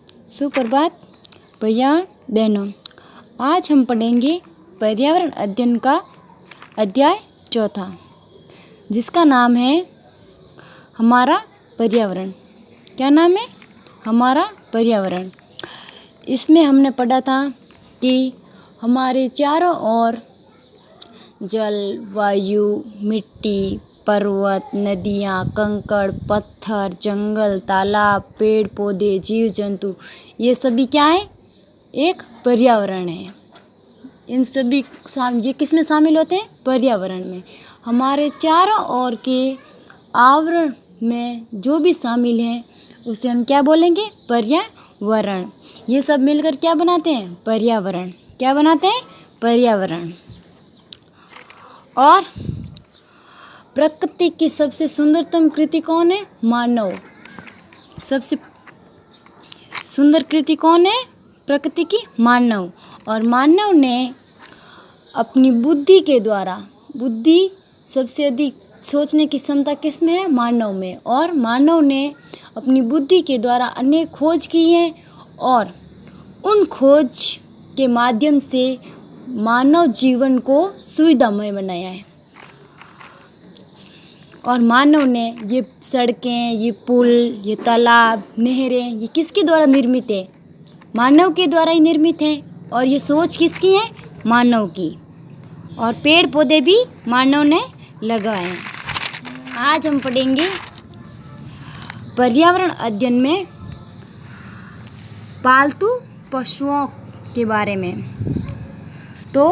सुप्रभात भैया बहनों, आज हम पढ़ेंगे पर्यावरण अध्ययन का अध्याय 4, जिसका नाम है हमारा पर्यावरण। क्या नाम है? हमारा पर्यावरण। इसमें हमने पढ़ा था कि हमारे चारों ओर जल, वायु, मिट्टी, पर्वत, नदियाँ, कंकड़, पत्थर, जंगल, तालाब, पेड़ पौधे, जीव जंतु, ये सभी क्या है? एक पर्यावरण है। इन सभी ये किस में शामिल होते हैं? पर्यावरण में। हमारे चारों ओर के आवरण में जो भी शामिल है उसे हम क्या बोलेंगे? पर्यावरण। ये सब मिलकर क्या बनाते हैं? पर्यावरण। क्या बनाते हैं? पर्यावरण। और प्रकृति की सबसे सुंदरतम कृति कौन है? मानव। सबसे सुंदर कृति कौन है? प्रकृति की मानव। और मानव ने अपनी बुद्धि के द्वारा, बुद्धि सबसे अधिक सोचने की क्षमता किस में है? मानव में। और मानव ने अपनी बुद्धि के द्वारा अनेक खोज की हैं और उन खोज के माध्यम से मानव जीवन को सुविधामय बनाया है। और मानव ने ये सड़कें, ये पुल, ये तालाब, नहरें, ये किसके द्वारा निर्मित है? मानव के द्वारा ही निर्मित है। और ये सोच किसकी है? मानव की। और पेड़ पौधे भी मानव ने लगाए हैं। आज हम पढ़ेंगे पर्यावरण अध्ययन में पालतू पशुओं के बारे में। तो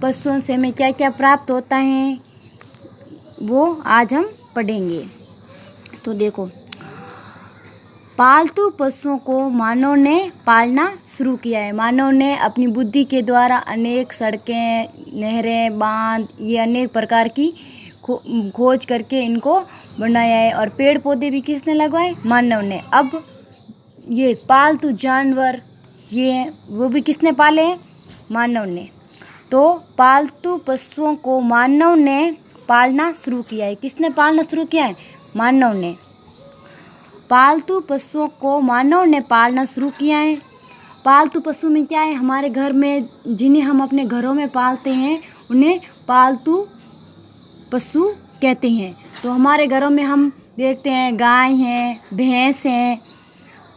पशुओं से हमें क्या क्या प्राप्त होता है वो आज हम पढ़ेंगे। तो देखो, पालतू पशुओं को मानव ने पालना शुरू किया है। मानव ने अपनी बुद्धि के द्वारा अनेक सड़कें, नहरें, बांध, ये अनेक प्रकार की खोज करके इनको बनाया है। और पेड़ पौधे भी किसने लगवाए? मानव ने। अब ये पालतू जानवर, ये वो भी किसने पाले हैं? मानव ने। तो पालतू पशुओं को मानव ने पालना शुरू किया है। किसने पालना शुरू किया है? मानव ने। पालतू पशुओं को मानव ने पालना शुरू किया है। पालतू पशु में क्या है? हमारे घर में जिन्हें हम अपने घरों में पालते हैं उन्हें पालतू पशु कहते हैं। तो हमारे घरों में हम देखते हैं गाय हैं, भैंस हैं,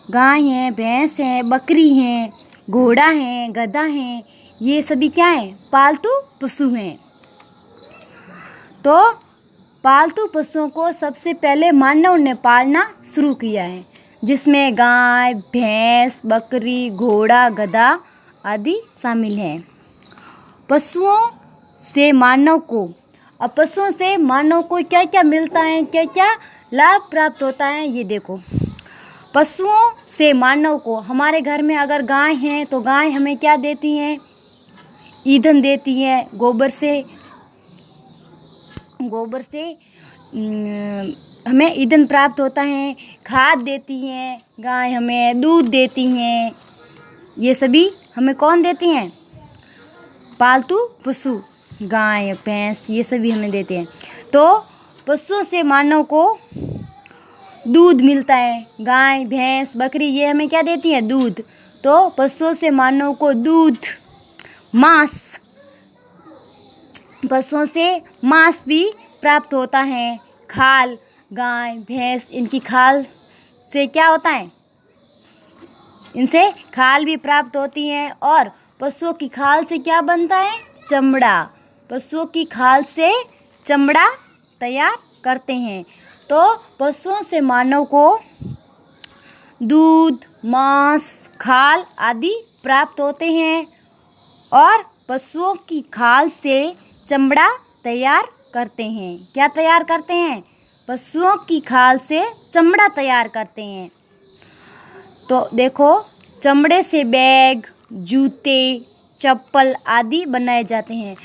गाय हैं, भैंस हैं, बकरी हैं, घोड़ा है, गधा है, ये सभी क्या हैं? पालतू पशु हैं। तो पालतू पशुओं को सबसे पहले मानव ने पालना शुरू किया है, जिसमें गाय, भैंस, बकरी, घोड़ा, गधा आदि शामिल हैं। पशुओं से मानव को, अब पशुओं से मानव को क्या क्या मिलता है, क्या क्या लाभ प्राप्त होता है, ये देखो। पशुओं से मानव को, हमारे घर में अगर गाय है तो गाय हमें क्या देती हैं? ईंधन देती है। गोबर से हमें ईंधन प्राप्त होता है। खाद देती हैं। गाय हमें दूध देती हैं। ये सभी हमें कौन देती हैं? पालतू पशु, गाय, भैंस, ये सभी हमें देते हैं। तो पशुओं से मानव को दूध मिलता है। गाय, भैंस, बकरी, ये हमें क्या देती हैं? दूध। तो पशुओं से मानव को दूध, मांस, पशुओं से मांस भी प्राप्त होता है। खाल, गाय, भैंस, इनकी खाल से क्या होता है? इनसे खाल भी प्राप्त होती है। और पशुओं की खाल से क्या बनता है? चमड़ा। पशुओं की खाल से चमड़ा तैयार करते हैं। तो पशुओं से मानव को दूध, मांस, खाल आदि प्राप्त होते हैं। और पशुओं की खाल से चमड़ा तैयार करते हैं। क्या तैयार करते हैं? पशुओं की खाल से चमड़ा तैयार करते हैं। तो देखो, चमड़े से बैग, जूते, चप्पल आदि बनाए जाते हैं।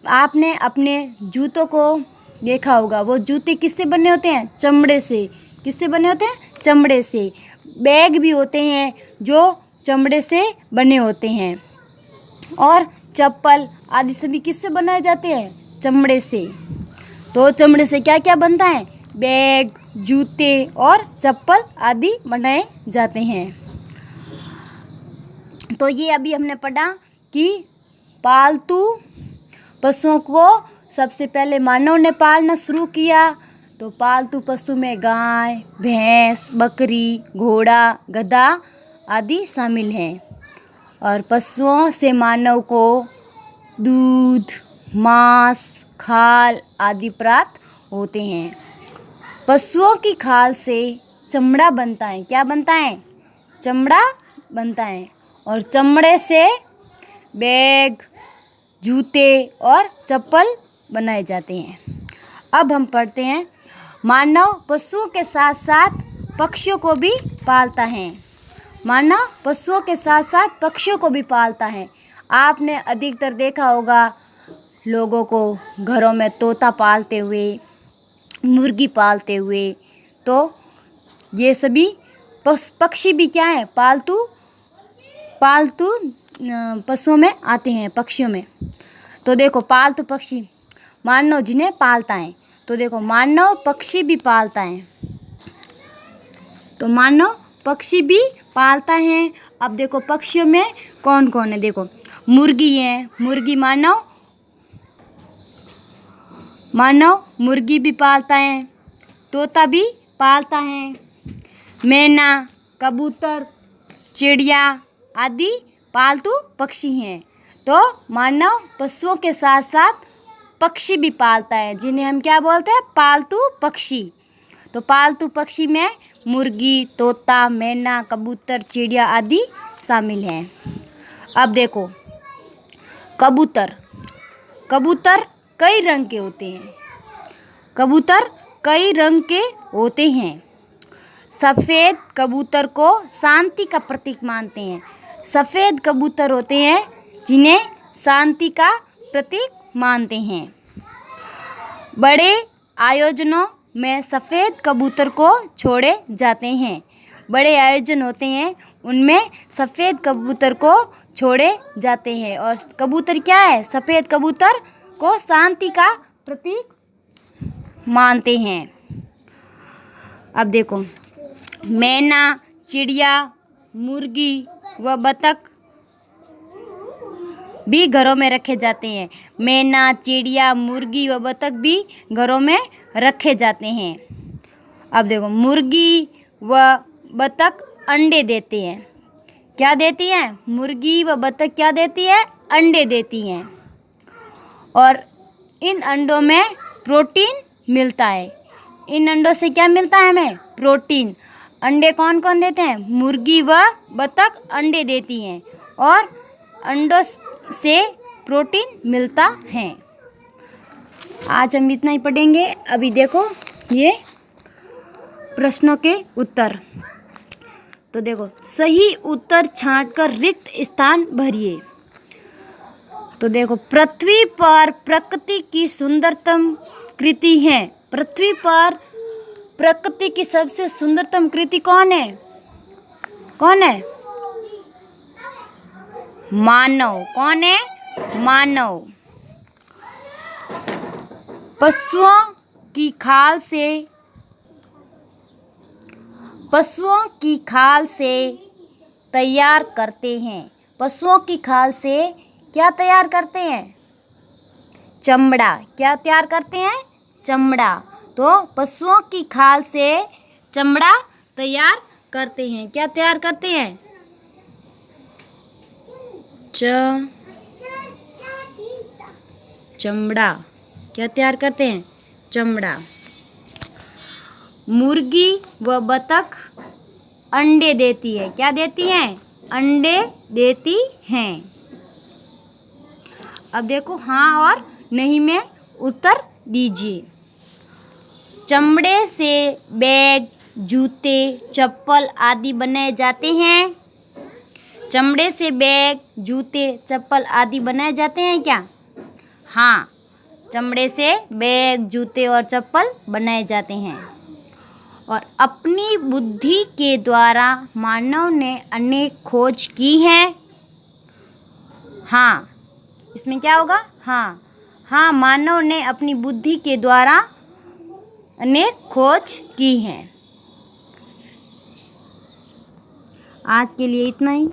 आपने अपने जूतों को देखा होगा। वो जूते किससे बने होते हैं? चमड़े से। किससे बने होते हैं? चमड़े से। बैग भी होते हैं जो चमड़े से बने होते हैं। और चप्पल आदि सभी किससे बनाए जाते हैं? चमड़े से। तो चमड़े से क्या क्या बनता है? बैग, जूते और चप्पल आदि बनाए जाते हैं। तो ये अभी हमने पढ़ा कि पालतू पशुओं को सबसे पहले मानव ने पालना शुरू किया। तो पालतू पशु में गाय, भैंस, बकरी, घोड़ा, गधा आदि शामिल हैं। और पशुओं से मानव को दूध, मांस, खाल आदि प्राप्त होते हैं। पशुओं की खाल से चमड़ा बनता है। क्या बनता है? चमड़ा बनता है। और चमड़े से बैग, जूते और चप्पल बनाए जाते हैं। अब हम पढ़ते हैं, मानव पशुओं के साथ साथ पक्षियों को भी पालता है। मानव पशुओं के साथ साथ पक्षियों को भी पालता है। आपने अधिकतर देखा होगा लोगों को घरों में तोता पालते हुए, मुर्गी पालते हुए। तो ये सभी पक्षी भी क्या है? पालतू पशुओं में आते हैं, पक्षियों में। तो देखो पालतू पक्षी, मानव जिन्हें पालता है। तो देखो मानव पक्षी भी पालता है। तो मानव पक्षी भी पालता है। अब देखो पक्षियों में कौन कौन है? देखो मुर्गी है, मुर्गी मानव मुर्गी भी पालता है। तोता भी पालता है। मैना, कबूतर, चिड़िया आदि पालतू पक्षी हैं। तो मानव पशुओं के साथ साथ पक्षी भी पालता है, जिन्हें हम क्या बोलते हैं? पालतू पक्षी। तो पालतू पक्षी में मुर्गी, तोता, मैना, कबूतर, चिड़िया आदि शामिल हैं। अब देखो कबूतर कई रंग के होते हैं। कबूतर कई रंग के होते हैं। सफ़ेद कबूतर को शांति का प्रतीक मानते हैं। सफ़ेद कबूतर होते हैं जिन्हें शांति का प्रतीक मानते हैं। बड़े आयोजनों में सफ़ेद कबूतर को छोड़े जाते हैं। बड़े आयोजन होते हैं, उनमें सफ़ेद कबूतर को छोड़े जाते हैं। और कबूतर क्या है? सफ़ेद कबूतर को शांति का प्रतीक मानते हैं। अब देखो मैना, चिड़िया, मुर्गी व बतख भी घरों में रखे जाते हैं। मैना, चिड़िया, मुर्गी व बतख भी घरों में रखे जाते हैं। अब देखो मुर्गी व बतख अंडे देते हैं। क्या देती हैं? मुर्गी व बतख क्या देती है? अंडे देती हैं। और इन अंडों में प्रोटीन मिलता है। इन अंडों से क्या मिलता है हमें? प्रोटीन। अंडे कौन कौन देते हैं? मुर्गी व बतख अंडे देती हैं और अंडों से प्रोटीन मिलता है। आज हम इतना ही पढ़ेंगे। अभी देखो ये प्रश्नों के उत्तर। तो देखो सही उत्तर छांटकर रिक्त स्थान भरिए। तो देखो पृथ्वी पर प्रकृति की सुंदरतम कृति है। पृथ्वी पर प्रकृति की सबसे सुंदरतम कृति कौन है? कौन है? मानव। कौन है? मानव। पशुओं की खाल से तैयार करते हैं। पशुओं की खाल से क्या तैयार करते हैं? चमड़ा। क्या तैयार करते हैं? चमड़ा। तो पशुओं की खाल से चमड़ा तैयार करते हैं। क्या तैयार करते हैं? चमड़ा। क्या तैयार करते हैं? चमड़ा। मुर्गी व बतख अंडे देती है। क्या देती हैं? अंडे देती हैं। अब देखो हाँ और नहीं में उत्तर दीजिए। चमड़े से बैग, जूते, चप्पल आदि बनाए जाते हैं। चमड़े से बैग, जूते, चप्पल आदि बनाए जाते हैं क्या? हाँ, चमड़े से बैग, जूते और चप्पल बनाए जाते हैं। और अपनी बुद्धि के द्वारा मानव ने अनेक खोज की हैं। हाँ, इसमें क्या होगा? हाँ, मानव ने अपनी बुद्धि के द्वारा अनेक खोज की हैं। आज के लिए इतना ही।